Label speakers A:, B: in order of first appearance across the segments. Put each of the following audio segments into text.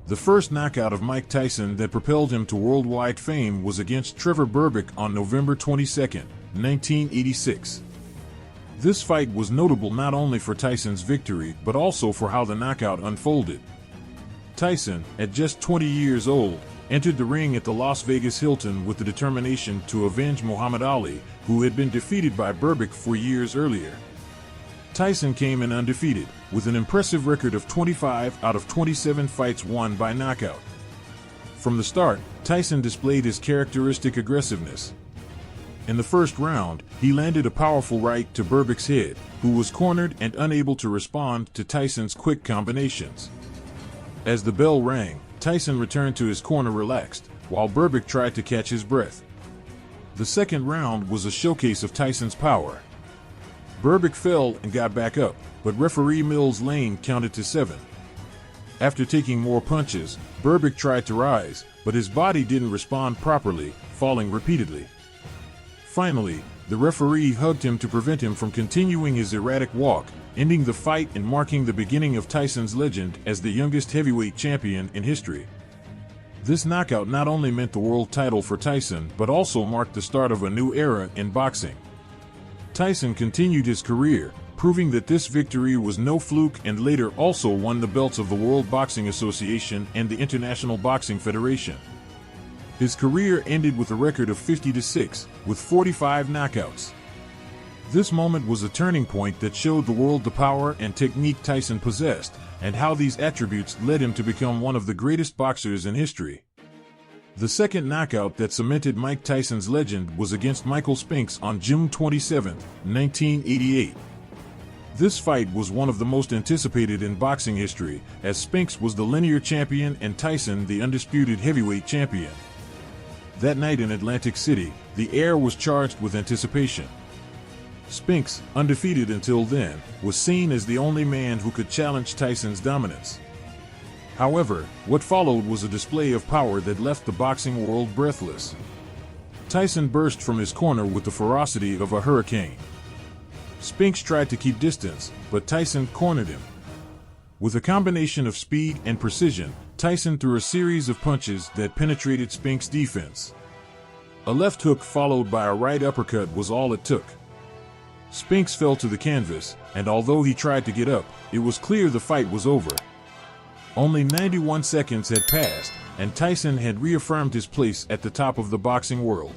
A: The first knockout of Mike Tyson that propelled him to worldwide fame was against Trevor Berbick on November 22, 1986. This fight was notable not only for Tyson's victory but also for how the knockout unfolded. Tyson, at just 20 years old, entered the ring at the Las Vegas Hilton with the determination to avenge Muhammad Ali, who had been defeated by Berbick 4 years earlier. Tyson came in undefeated, with an impressive record of 25 out of 27 fights won by knockout. From the start, Tyson displayed his characteristic aggressiveness. In the first round, he landed a powerful right to Berbick's head, who was cornered and unable to respond to Tyson's quick combinations. As the bell rang, Tyson returned to his corner relaxed, while Berbick tried to catch his breath. The second round was a showcase of Tyson's power. Berbick fell and got back up, but referee Mills Lane counted to 7. After taking more punches, Berbick tried to rise, but his body didn't respond properly, falling repeatedly. Finally, the referee hugged him to prevent him from continuing his erratic walk, ending the fight and marking the beginning of Tyson's legend as the youngest heavyweight champion in history. This knockout not only meant the world title for Tyson but also marked the start of a new era in boxing. Tyson continued his career, proving that this victory was no fluke, and later also won the belts of the World Boxing Association and the International Boxing Federation. His career ended with a record of 50-6, with 45 knockouts. This moment was a turning point that showed the world the power and technique Tyson possessed, and how these attributes led him to become one of the greatest boxers in history. The second knockout that cemented Mike Tyson's legend was against Michael Spinks on June 27, 1988. This fight was one of the most anticipated in boxing history, as Spinks was the linear champion and Tyson the undisputed heavyweight champion. That night in Atlantic City, the air was charged with anticipation. Spinks, undefeated until then, was seen as the only man who could challenge Tyson's dominance. However, what followed was a display of power that left the boxing world breathless. Tyson burst from his corner with the ferocity of a hurricane. Spinks tried to keep distance, but Tyson cornered him. With a combination of speed and precision, Tyson threw a series of punches that penetrated Spinks' defense. A left hook followed by a right uppercut was all it took. Spinks fell to the canvas, and although he tried to get up, it was clear the fight was over. Only 91 seconds had passed, and Tyson had reaffirmed his place at the top of the boxing world.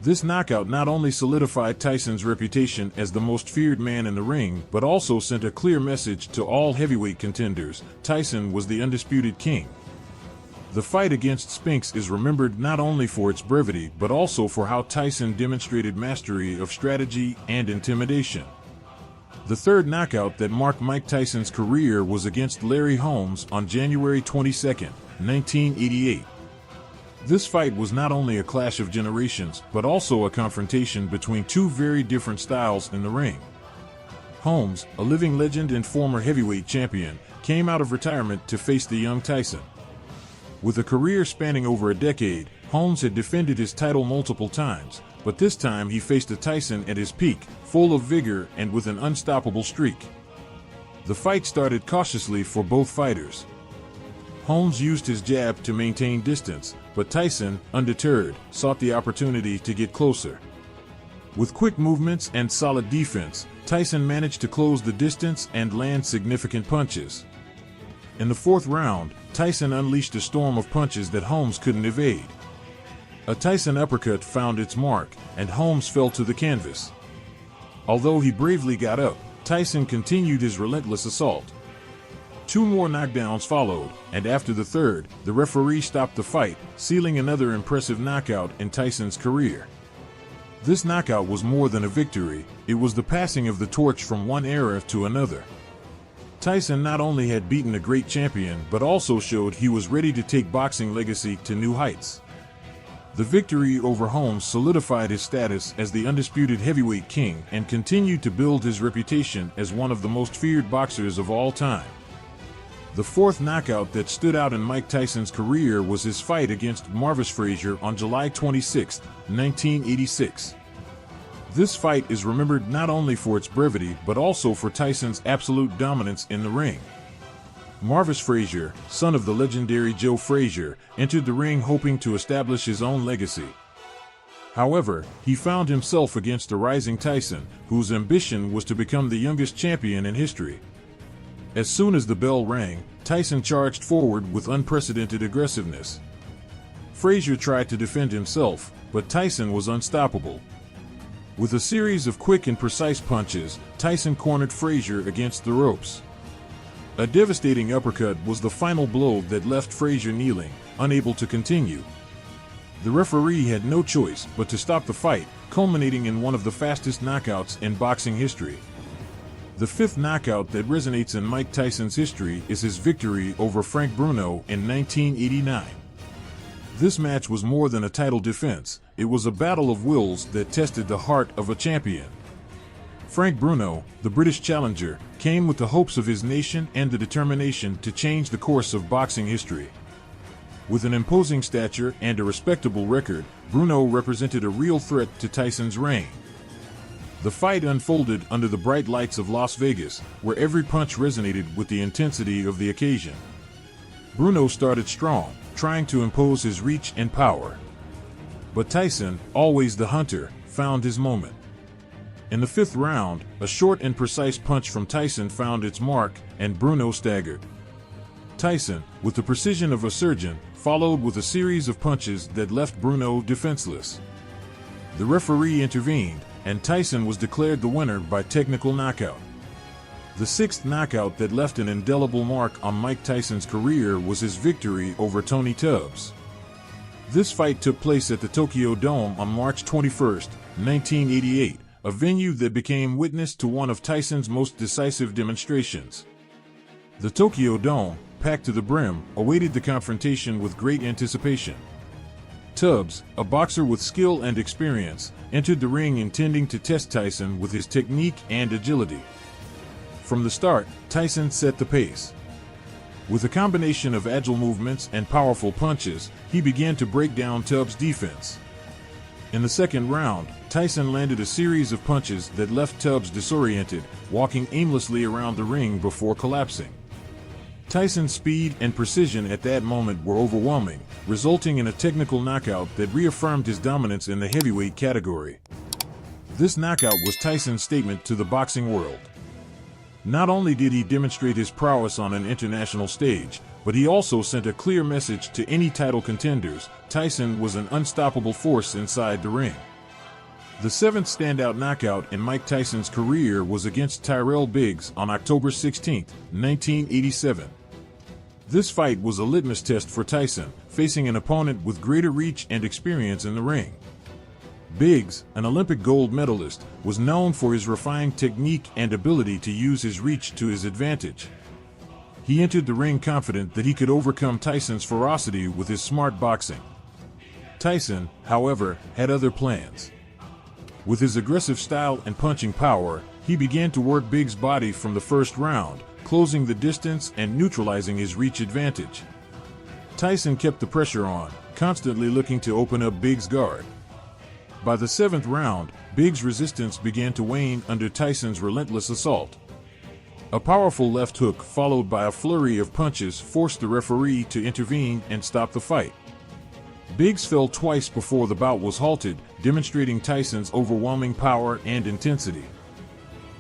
A: This knockout not only solidified Tyson's reputation as the most feared man in the ring, but also sent a clear message to all heavyweight contenders: Tyson was the undisputed king. The fight against Spinks is remembered not only for its brevity, but also for how Tyson demonstrated mastery of strategy and intimidation. The third knockout that marked Mike Tyson's career was against Larry Holmes on January 22, 1988. This fight was not only a clash of generations, but also a confrontation between two very different styles in the ring. Holmes, a living legend and former heavyweight champion, came out of retirement to face the young Tyson. With a career spanning over a decade, Holmes had defended his title multiple times, but this time he faced a Tyson at his peak, full of vigor and with an unstoppable streak. The fight started cautiously for both fighters. Holmes used his jab to maintain distance, but Tyson, undeterred, sought the opportunity to get closer. With quick movements and solid defense, Tyson managed to close the distance and land significant punches. In the fourth round, Tyson unleashed a storm of punches that Holmes couldn't evade. A Tyson uppercut found its mark, and Holmes fell to the canvas. Although he bravely got up, Tyson continued his relentless assault. Two more knockdowns followed, and after the third, the referee stopped the fight, sealing another impressive knockout in Tyson's career. This knockout was more than a victory, it was the passing of the torch from one era to another. Tyson not only had beaten a great champion, but also showed he was ready to take boxing legacy to new heights. The victory over Holmes solidified his status as the undisputed heavyweight king and continued to build his reputation as one of the most feared boxers of all time. The fourth knockout that stood out in Mike Tyson's career was his fight against Marvis Frazier on July 26, 1986. This fight is remembered not only for its brevity but also for Tyson's absolute dominance in the ring. Marvis Frazier, son of the legendary Joe Frazier, entered the ring hoping to establish his own legacy. However, he found himself against a rising Tyson, whose ambition was to become the youngest champion in history. As soon as the bell rang, Tyson charged forward with unprecedented aggressiveness. Frazier tried to defend himself, but Tyson was unstoppable. With a series of quick and precise punches, Tyson cornered Frazier against the ropes. A devastating uppercut was the final blow that left Frazier kneeling, unable to continue. The referee had no choice but to stop the fight, culminating in one of the fastest knockouts in boxing history. The fifth knockout that resonates in Mike Tyson's history is his victory over Frank Bruno in 1989. This match was more than a title defense, it was a battle of wills that tested the heart of a champion. Frank Bruno, the British challenger, came with the hopes of his nation and the determination to change the course of boxing history. With an imposing stature and a respectable record, Bruno represented a real threat to Tyson's reign. The fight unfolded under the bright lights of Las Vegas, where every punch resonated with the intensity of the occasion. Bruno started strong, trying to impose his reach and power. But Tyson, always the hunter, found his moment. In the fifth round, a short and precise punch from Tyson found its mark, and Bruno staggered. Tyson, with the precision of a surgeon, followed with a series of punches that left Bruno defenseless. The referee intervened, and Tyson was declared the winner by technical knockout. The sixth knockout that left an indelible mark on Mike Tyson's career was his victory over Tony Tubbs. This fight took place at the Tokyo Dome on March 21, 1988, a venue that became witness to one of Tyson's most decisive demonstrations. The Tokyo Dome, packed to the brim, awaited the confrontation with great anticipation. Tubbs, a boxer with skill and experience, entered the ring intending to test Tyson with his technique and agility. From the start, Tyson set the pace. With a combination of agile movements and powerful punches, he began to break down Tubbs' defense. In the second round, Tyson landed a series of punches that left Tubbs disoriented, walking aimlessly around the ring before collapsing. Tyson's speed and precision at that moment were overwhelming, resulting in a technical knockout that reaffirmed his dominance in the heavyweight category. This knockout was Tyson's statement to the boxing world. Not only did he demonstrate his prowess on an international stage, but he also sent a clear message to any title contenders: Tyson was an unstoppable force inside the ring. The seventh standout knockout in Mike Tyson's career was against Tyrell Biggs on October 16, 1987. This fight was a litmus test for Tyson, facing an opponent with greater reach and experience in the ring. Biggs, an Olympic gold medalist, was known for his refined technique and ability to use his reach to his advantage. He entered the ring confident that he could overcome Tyson's ferocity with his smart boxing. Tyson, however, had other plans. With his aggressive style and punching power, he began to work Biggs' body from the first round, closing the distance and neutralizing his reach advantage. Tyson kept the pressure on, constantly looking to open up Biggs' guard. By the seventh round, Biggs' resistance began to wane under Tyson's relentless assault. A powerful left hook followed by a flurry of punches forced the referee to intervene and stop the fight. Biggs fell twice before the bout was halted, demonstrating Tyson's overwhelming power and intensity.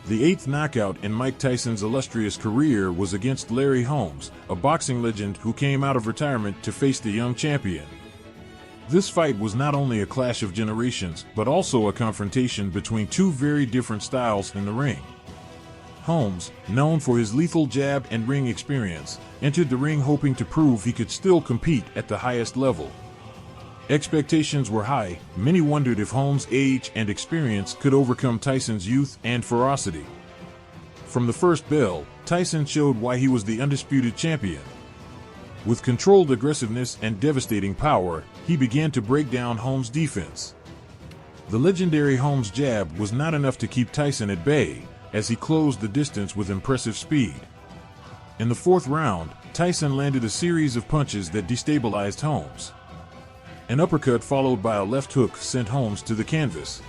A: The eighth knockout in Mike Tyson's illustrious career was against Larry Holmes, a boxing legend who came out of retirement to face the young champion. This fight was not only a clash of generations, but also a confrontation between two very different styles in the ring. Holmes, known for his lethal jab and ring experience, entered the ring hoping to prove he could still compete at the highest level. Expectations were high. Many wondered if Holmes' age and experience could overcome Tyson's youth and ferocity. From the first bell, Tyson showed why he was the undisputed champion. With controlled aggressiveness and devastating power, he began to break down Holmes' defense. The legendary Holmes' jab was not enough to keep Tyson at bay, as he closed the distance with impressive speed. In the fourth round, Tyson landed a series of punches that destabilized Holmes. An uppercut followed by a left hook sent Holmes to the canvas.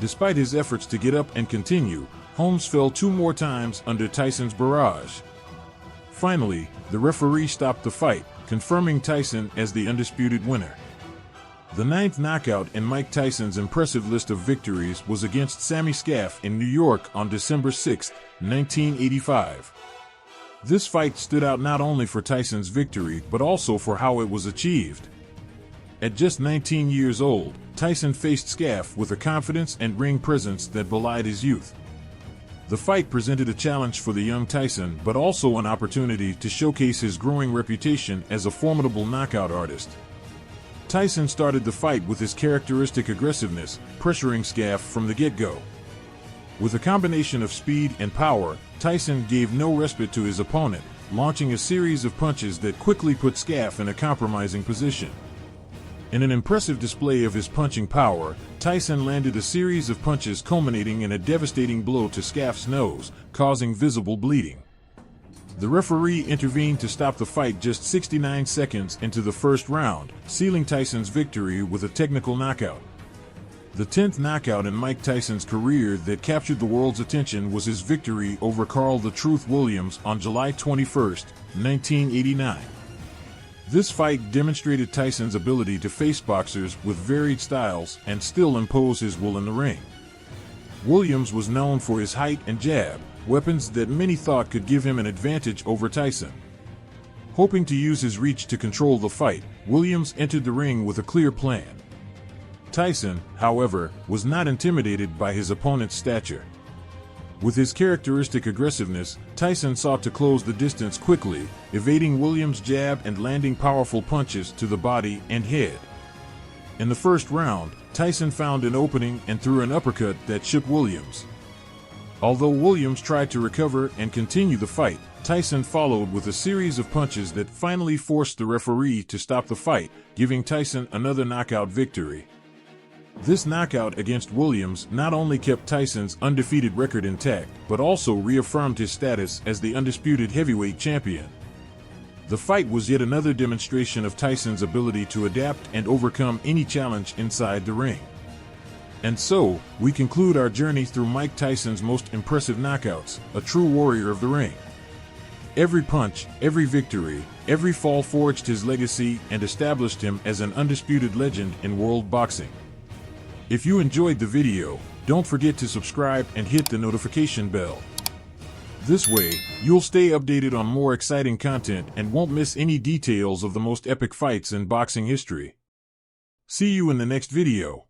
A: Despite his efforts to get up and continue, Holmes fell two more times under Tyson's barrage. Finally, the referee stopped the fight, confirming Tyson as the undisputed winner. The 9th knockout in Mike Tyson's impressive list of victories was against Sammy Scaff in New York on December 6, 1985. This fight stood out not only for Tyson's victory but also for how it was achieved. At just 19 years old, Tyson faced Scaff with a confidence and ring presence that belied his youth. The fight presented a challenge for the young Tyson but also an opportunity to showcase his growing reputation as a formidable knockout artist. Tyson started the fight with his characteristic aggressiveness, pressuring Scaff from the get-go. With a combination of speed and power, Tyson gave no respite to his opponent, launching a series of punches that quickly put Scaff in a compromising position. In an impressive display of his punching power, Tyson landed a series of punches culminating in a devastating blow to Scaff's nose, causing visible bleeding. The referee intervened to stop the fight just 69 seconds into the first round, sealing Tyson's victory with a technical knockout. The 10th knockout in Mike Tyson's career that captured the world's attention was his victory over Carl "The Truth" Williams on July 21, 1989. This fight demonstrated Tyson's ability to face boxers with varied styles and still impose his will in the ring. Williams was known for his height and jab, weapons that many thought could give him an advantage over Tyson. Hoping to use his reach to control the fight, Williams entered the ring with a clear plan. Tyson, however, was not intimidated by his opponent's stature. With his characteristic aggressiveness, Tyson sought to close the distance quickly, evading Williams' jab and landing powerful punches to the body and head. In the first round, Tyson found an opening and threw an uppercut that shook Williams. Although Williams tried to recover and continue the fight, Tyson followed with a series of punches that finally forced the referee to stop the fight, giving Tyson another knockout victory. This knockout against Williams not only kept Tyson's undefeated record intact, but also reaffirmed his status as the undisputed heavyweight champion. The fight was yet another demonstration of Tyson's ability to adapt and overcome any challenge inside the ring. And so, we conclude our journey through Mike Tyson's most impressive knockouts, a true warrior of the ring. Every punch, every victory, every fall forged his legacy and established him as an undisputed legend in world boxing. If you enjoyed the video, don't forget to subscribe and hit the notification bell. This way, you'll stay updated on more exciting content and won't miss any details of the most epic fights in boxing history. See you in the next video.